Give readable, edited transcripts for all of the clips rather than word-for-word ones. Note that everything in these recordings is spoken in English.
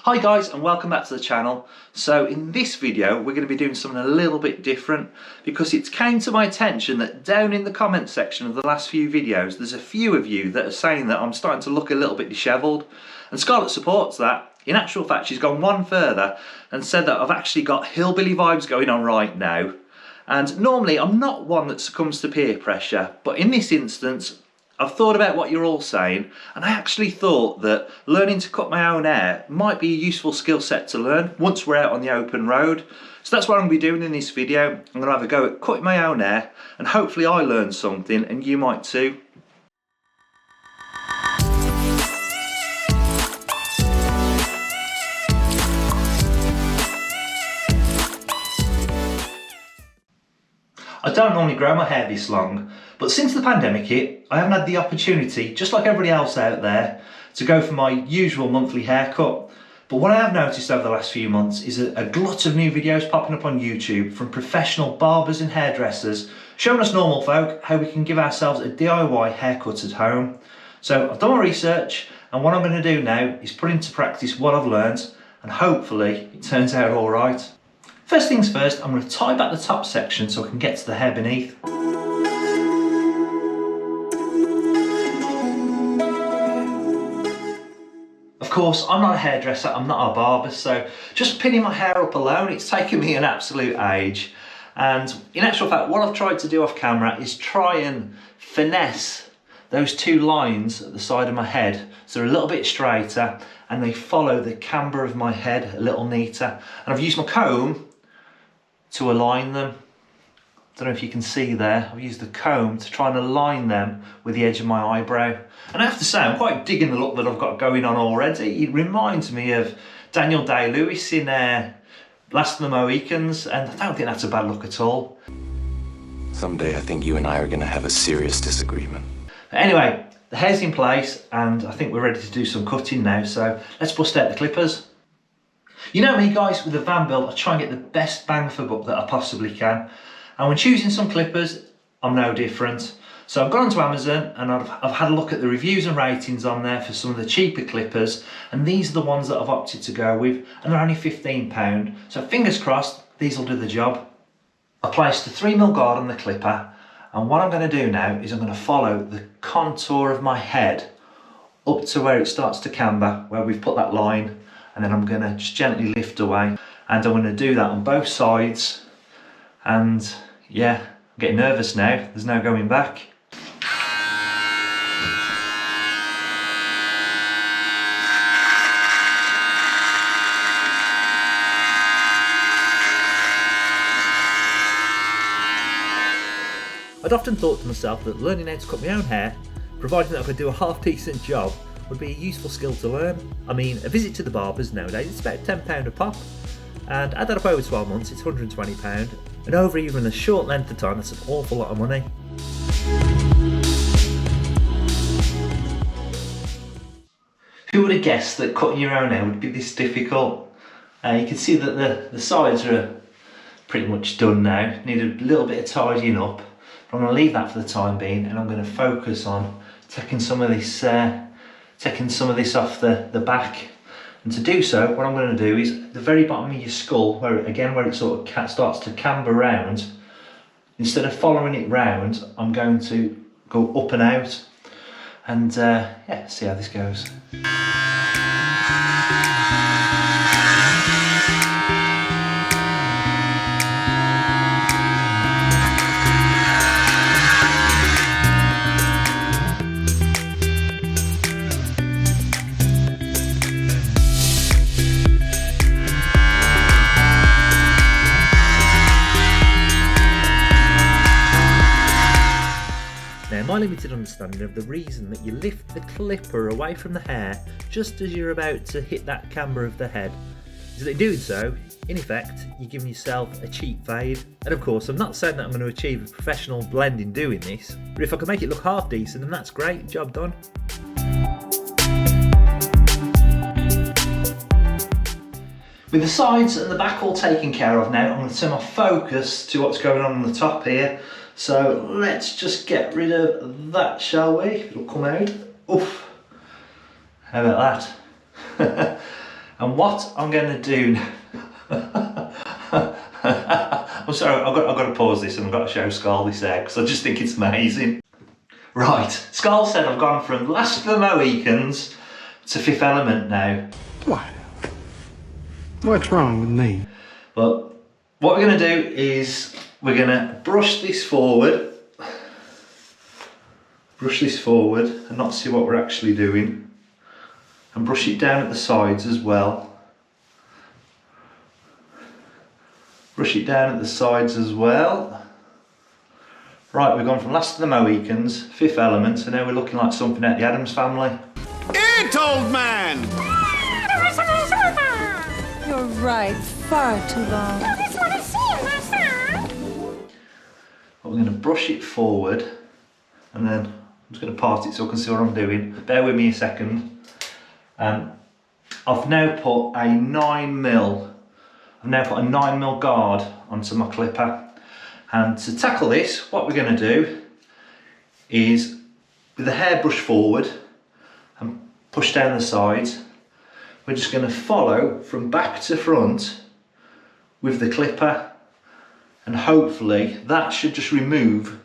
Hi guys, and welcome back to the channel. So in this video we're going to be doing something a little bit different because it's came to my attention that down in the comment section of the last few videos there's a few of you that are saying that I'm starting to look a little bit dishevelled, and Scarlett supports that. In actual fact, she's gone one further and said that I've actually got hillbilly vibes going on right now. And normally I'm not one that succumbs to peer pressure, but in this instance I've thought about what you're all saying, and I actually thought that learning to cut my own hair might be a useful skill set to learn once we're out on the open road. So that's what I'm going to be doing in this video. I'm going to have a go at cutting my own hair, and hopefully I learn something and you might too. I don't normally grow my hair this long, but since the pandemic hit, I haven't had the opportunity, just like everybody else out there, to go for my usual monthly haircut. But what I have noticed over the last few months is a glut of new videos popping up on YouTube from professional barbers and hairdressers showing us normal folk how we can give ourselves a DIY haircut at home. So I've done my research, and what I'm going to do now is put into practice what I've learned, and hopefully it turns out all right. First things first, I'm going to tie back the top section so I can get to the hair beneath. Of course, I'm not a hairdresser, I'm not a barber, so just pinning my hair up alone, it's taken me an absolute age. And in actual fact, what I've tried to do off camera is try and finesse those two lines at the side of my head so they're a little bit straighter and they follow the camber of my head a little neater. And I've used my comb to align them. Don't know if you can see there, I've used the comb to try and align them with the edge of my eyebrow. And I have to say, I'm quite digging the look that I've got going on already. It reminds me of Daniel Day-Lewis in Last of the Mohicans, and I don't think that's a bad look at all. Someday I think you and I are going to have a serious disagreement. But anyway, the hair's in place and I think we're ready to do some cutting now, so let's bust out the clippers. You know me guys, with a van build I try and get the best bang for buck that I possibly can, and when choosing some clippers I'm no different. So I've gone onto Amazon and I've had a look at the reviews and ratings on there for some of the cheaper clippers, and these are the ones that I've opted to go with, and they're only £15, so fingers crossed these will do the job. I placed a 3mm guard on the clipper, and what I'm going to do now is I'm going to follow the contour of my head up to where it starts to camber, where we've put that line, and then I'm going to just gently lift away, and I'm going to do that on both sides. And yeah, I'm getting nervous now, there's no going back. I'd often thought to myself that learning how to cut my own hair, providing that I could do a half decent job, would be a useful skill to learn. I mean, a visit to the barbers nowadays, it's about £10 a pop, and add that up over 12 months, it's £120, and over even a short length of time, that's an awful lot of money. Who would have guessed that cutting your own hair would be this difficult? You can see that the sides are pretty much done now, need a little bit of tidying up, but I'm going to leave that for the time being, and I'm going to focus on taking some of this off the back. And to do so, what I'm going to do is at the very bottom of your skull, where it sort of starts to camber round, instead of following it round, I'm going to go up and out, and yeah, see how this goes. My limited understanding of the reason that you lift the clipper away from the hair just as you're about to hit that camber of the head is that in doing so, in effect, you're giving yourself a cheap fade. And of course, I'm not saying that I'm going to achieve a professional blend in doing this, but if I can make it look half decent, then that's great, job done. With the sides and the back all taken care of now, I'm going to turn my focus to what's going on the top here. So let's just get rid of that, shall we? It'll come out. Oof. How about that? And what I'm going to do... I'm sorry, I've got to pause this and I've got to show Scarl this out because I just think it's amazing. Right, Scarl said I've gone from Last of the Mohicans to Fifth Element now. What? What's wrong with me? But what we're going to do is we're going to brush this forward and not see what we're actually doing, and brush it down at the sides as well. Brush it down at the sides as well. Right, we've gone from Last of the Mohicans, Fifth Element, so now we're looking like something out the Addams Family. It, old man! You're right, far too long. But we're going to brush it forward, and then I'm just going to part it so I can see what I'm doing. Bear with me a second. I've now put a 9mm guard onto my clipper, and to tackle this, what we're going to do is, with the hair brush forward and push down the sides, we're just going to follow from back to front with the clipper, and hopefully that should just remove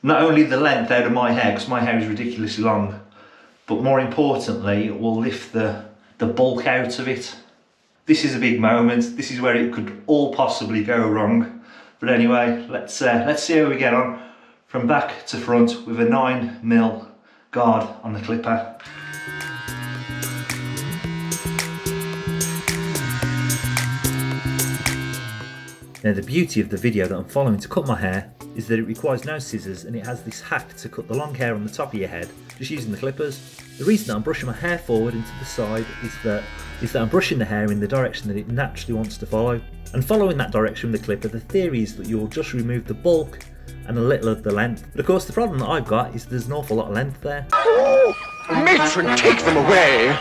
not only the length out of my hair, because my hair is ridiculously long, but more importantly it will lift the bulk out of it. This is a big moment. This is where it could all possibly go wrong. But anyway, let's see how we get on from back to front with a 9mm guard on the clipper. Now the beauty of the video that I'm following to cut my hair is that it requires no scissors, and it has this hack to cut the long hair on the top of your head just using the clippers. The reason that I'm brushing my hair forward into the side is that I'm brushing the hair in the direction that it naturally wants to follow. And following that direction with the clipper, the theory is that you'll just remove the bulk and a little of the length. But of course the problem that I've got is there's an awful lot of length there. Oh, matron, take them away!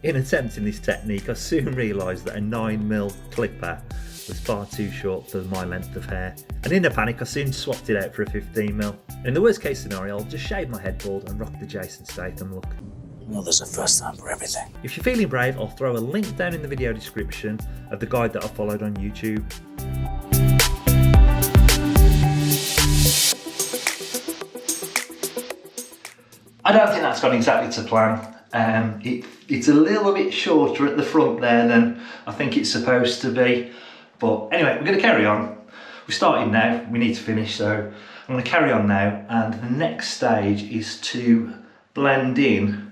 In attempting this technique, I soon realised that a 9mm clipper was far too short for my length of hair, and in a panic I soon swapped it out for a 15mm. In the worst case scenario, I'll just shave my head bald and rock the Jason Statham look. Well, there's a first time for everything. If you're feeling brave, I'll throw a link down in the video description of the guide that I followed on YouTube. I don't think that's gone exactly to plan. It's a little bit shorter at the front there than I think it's supposed to be. But anyway, we're going to carry on. We started now, we need to finish, so I'm going to carry on now, and the next stage is to blend in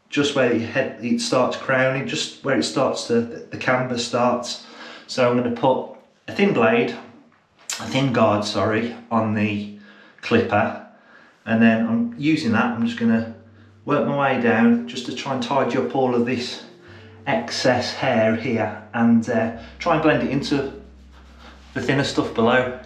just where your head it starts crowning, just where it starts to, the canvas starts. So I'm going to put a thin guard, on the clipper, and then I'm using that, I'm just going to work my way down just to try and tidy up all of this excess hair here, and try and blend it into the thinner stuff below.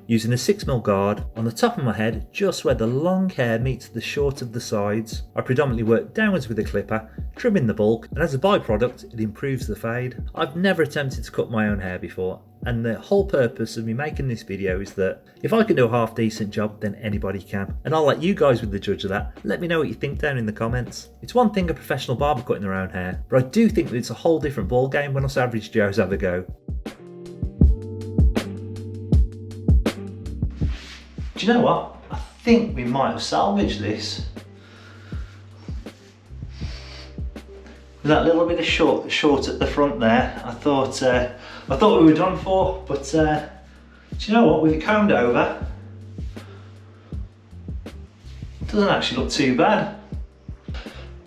Using a 6mm guard on the top of my head, just where the long hair meets the short of the sides, I predominantly work downwards with the clipper, trimming the bulk, and as a byproduct it improves the fade. I've never attempted to cut my own hair before, and the whole purpose of me making this video is that if I can do a half decent job, then anybody can. And I'll let you guys be the judge of that. Let me know what you think down in the comments. It's one thing a professional barber cutting their own hair, but I do think that it's a whole different ball game when us average Joes have a go. Do you know what? I think we might have salvaged this. With that little bit of short at the front there, I thought we were done for, but do you know what? With it combed over, it doesn't actually look too bad.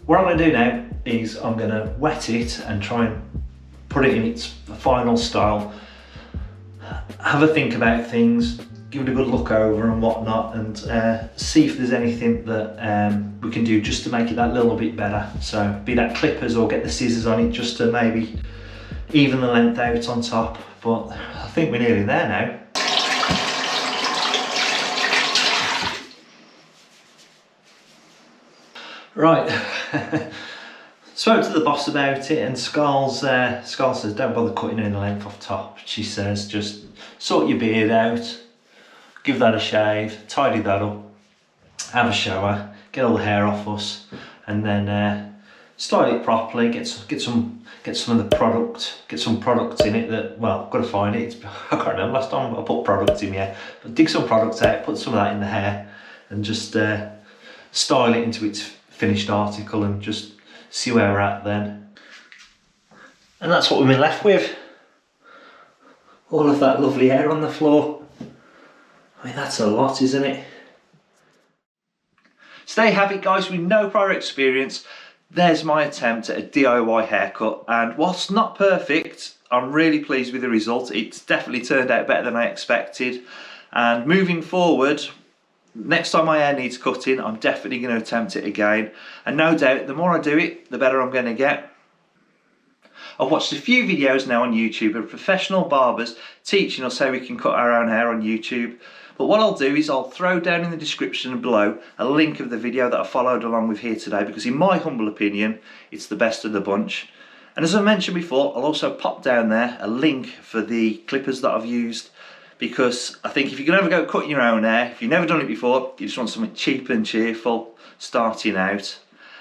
What I'm going to do now is I'm going to wet it and try and put it in its final style. Have a think about things, give it a good look over and whatnot, and see if there's anything that we can do just to make it that little bit better. So be that clippers or get the scissors on it just to maybe even the length out on top. But I think we're nearly there now. Right. Spoke to the boss about it, and Scarl says don't bother cutting any length off top. She says just sort your beard out, give that a shave, tidy that up, have a shower, get all the hair off us, and then style it properly. Get some of the product. Get some products in it that, well, I've got to find it. I can't remember last time I put products in here. But dig some products out, put some of that in the hair, and just style it into its finished article, and just see where we're at then. And that's what we've been left with. All of that lovely hair on the floor. I mean, that's a lot, isn't it? So there you have it, guys. With no prior experience, there's my attempt at a DIY haircut, and whilst not perfect, I'm really pleased with the result. It's definitely turned out better than I expected, and moving forward, next time my hair needs cutting, I'm definitely going to attempt it again, and no doubt the more I do it, the better I'm going to get. I've watched a few videos now on YouTube of professional barbers teaching us how we can cut our own hair on YouTube. But what I'll do is I'll throw down in the description below a link of the video that I followed along with here today, because in my humble opinion, it's the best of the bunch. And as I mentioned before, I'll also pop down there a link for the clippers that I've used, because I think if you're going to ever go cutting your own hair, if you've never done it before, you just want something cheap and cheerful starting out.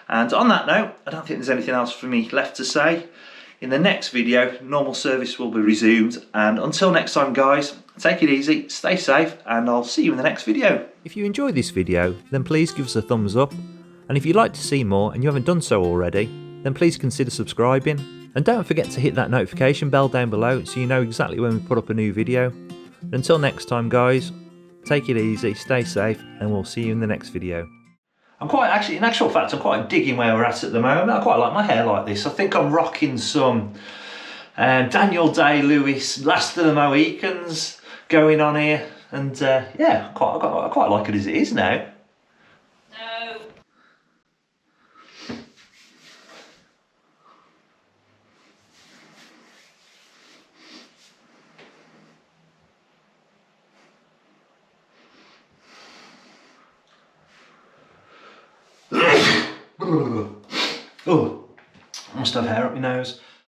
And on that note, I don't think there's anything else for me left to say. In the next video, normal service will be resumed, and until next time, guys, take it easy, stay safe, and I'll see you in the next video. If you enjoyed this video, then please give us a thumbs up, and if you'd like to see more and you haven't done so already, then please consider subscribing, and don't forget to hit that notification bell down below so you know exactly when we put up a new video. And until next time, guys, take it easy, stay safe, and we'll see you in the next video. I'm quite, actually, in actual fact, I'm quite digging where we're at the moment. I quite like my hair like this. I think I'm rocking some Daniel Day-Lewis Last of the Mohicans going on here, and yeah, I quite like it as it is now. Oh, I must have hair up my nose.